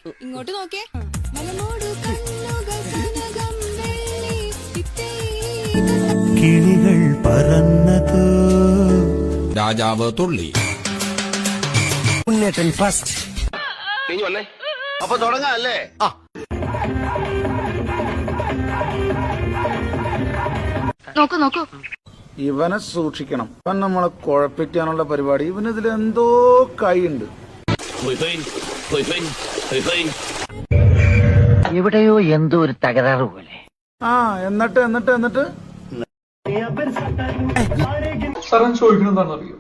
ഇങ്ങോട്ട് നോക്കേ. കിളികൾ പറന്നതോ രാജാവ് തുള്ളി. ഉണ്ണേട്ടൻ ഫസ്റ്റ്. വന്നേ അപ്പൊ തുടങ്ങാല്ലേ? നോക്കൂ നോക്കൂ. ഇവനെ സൂക്ഷിക്കണം. ഇവൻ നമ്മളെ കുഴപ്പിക്കാനുള്ള പരിപാടി. ഇവനിതിൽ എന്തോ കൈയുണ്ട്. എവിടെയോ എന്തോ ഒരു തകരാറ് പോലെ. എന്നിട്ട് സാറൻ ചോദിക്കണം എന്താണെന്നറിയോ?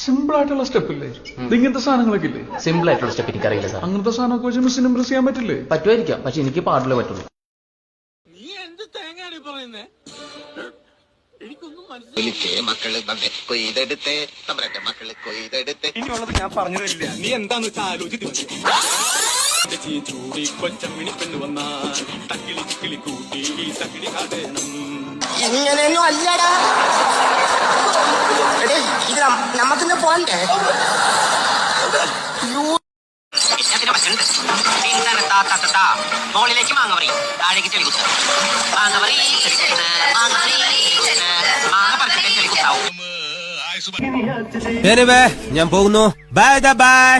സിമ്പിൾ ആയിട്ടുള്ള സ്റ്റെപ്പ് ഇല്ലേ? ഇങ്ങനത്തെ സാധനങ്ങളൊക്കെ ഇല്ലേ? സിമ്പിൾ ആയിട്ടുള്ള സ്റ്റെപ്പ് എനിക്കറിയില്ല സാർ. അങ്ങനത്തെ സാധനമൊക്കെ വെച്ച് മിസ്സിന് ഇംപ്രസ് ചെയ്യാൻ പറ്റില്ലേ? പറ്റുമായിരിക്കാം, പക്ഷെ എനിക്ക് പാടില്ലേ പറ്റുള്ളൂ. മക്കള് കൊയ്തെടുത്തേ തമ്മിലെ മക്കള് കൊയ്തെടുത്തേ. ഇനിയുള്ളത് ഞാൻ പറഞ്ഞു തരില്ല, നീ എന്താന്ന് വെച്ചാൽ ആലോചിച്ചു. ഇങ്ങനെയൊന്നും അല്ലടാ. ഇത് നമ്മക്കിന്ന് പോണ്ടേ? മോളിലേക്ക് മാങ്ങവറി, താഴേക്ക് ചെളികുത്ത്. മാങ്ങവറി മാങ്ങ പറിച്ചിട്ട് ചെളികുത്താവും. ഞാൻ പോകുന്നു. Bye bye.